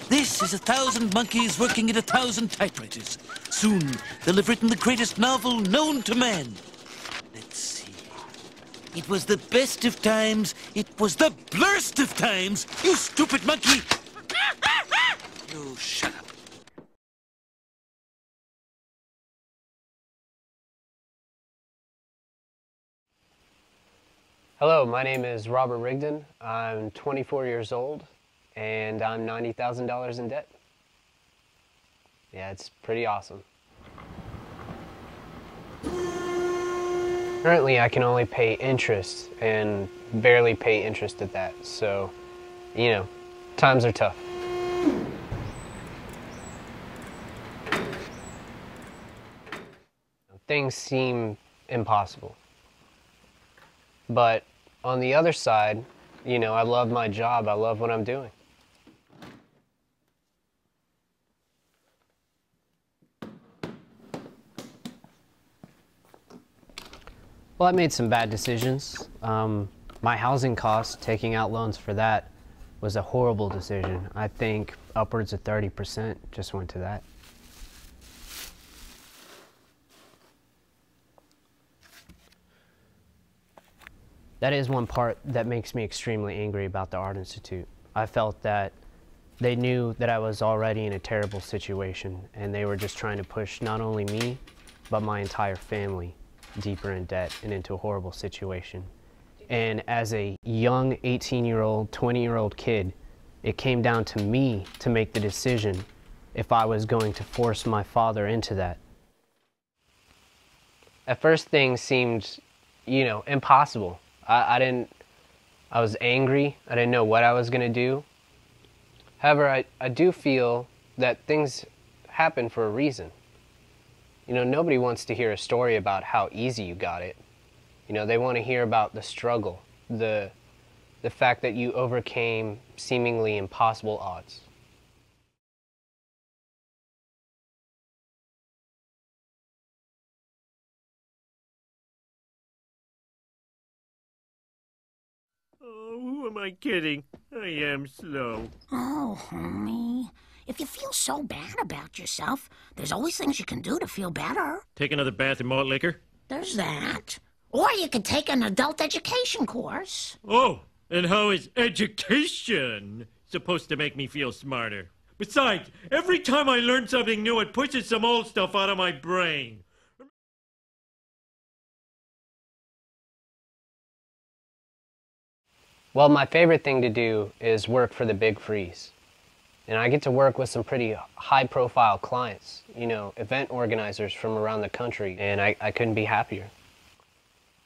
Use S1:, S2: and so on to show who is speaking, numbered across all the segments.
S1: This is 1,000 monkeys working at 1,000 typewriters. Soon, they'll have written the greatest novel known to man. Let's see. It was the best of times. It was the blurst of times. You stupid monkey. You shut up.
S2: Hello, my name is Robert Rigdon. I'm 24 years old, and I'm $90,000 in debt. Yeah, it's pretty awesome. Currently, I can only pay interest, and barely pay interest at that. So, you know, times are tough. Things seem impossible. But on the other side, you know, I love my job. I love what I'm doing. Well, I made some bad decisions. My housing costs, taking out loans for that, was a horrible decision. I think upwards of 30% just went to that. That is one part that makes me extremely angry about the Art Institute. I felt that they knew that I was already in a terrible situation, and they were just trying to push not only me, but my entire family deeper in debt and into a horrible situation. And as a young 18-year-old, 20-year-old kid, it came down to me to make the decision if I was going to force my father into that. At first, things seemed, you know, impossible. I was angry. I didn't know what I was going to do. However, I do feel that things happen for a reason. You know, nobody wants to hear a story about how easy you got it. You know, they want to hear about the struggle, the fact that you overcame seemingly impossible odds.
S3: Oh, who am I kidding? I am slow.
S4: Oh, honey. If you feel so bad about yourself, there's always things you can do to feel better.
S3: Take another bath in malt liquor?
S4: There's that. Or you could take an adult education course.
S3: Oh, and how is education supposed to make me feel smarter? Besides, every time I learn something new, it pushes some old stuff out of my brain.
S2: Well, my favorite thing to do is work for the Big Freeze. And I get to work with some pretty high-profile clients, you know, event organizers from around the country, and I couldn't be happier.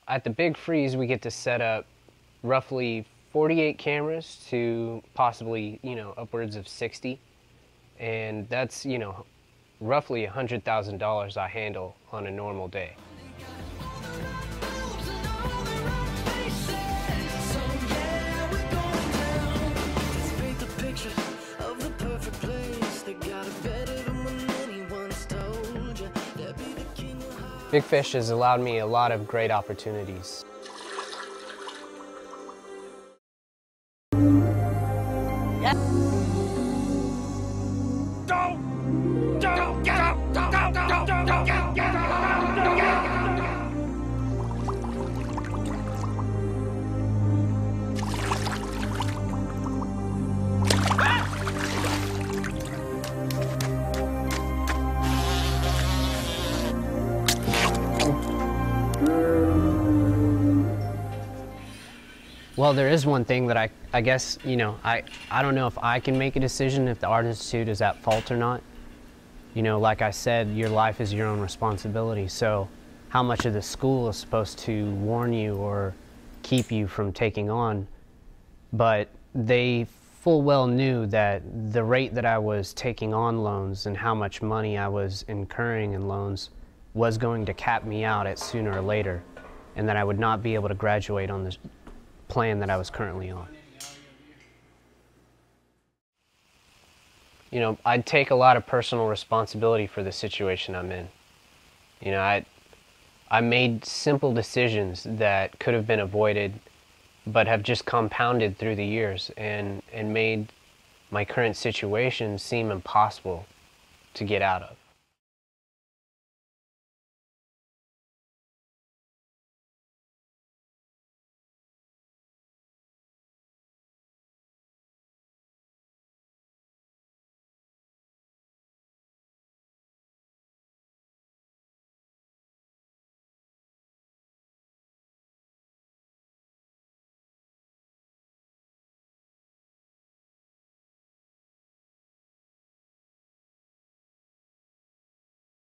S2: At the Big Freeze, we get to set up roughly 48 cameras to possibly, you know, upwards of 60. And that's, you know, roughly $100,000 I handle on a normal day. Big Fish has allowed me a lot of great opportunities. Well, there is one thing that I guess, you know, I don't know if I can make a decision if the Art Institute is at fault or not. You know, like I said, your life is your own responsibility. So how much of the school is supposed to warn you or keep you from taking on? But they full well knew that the rate that I was taking on loans and how much money I was incurring in loans was going to cap me out at sooner or later, and that I would not be able to graduate on this plan that I was currently on. You know, I'd take a lot of personal responsibility for the situation I'm in. You know, I made simple decisions that could have been avoided, but have just compounded through the years and made my current situation seem impossible to get out of.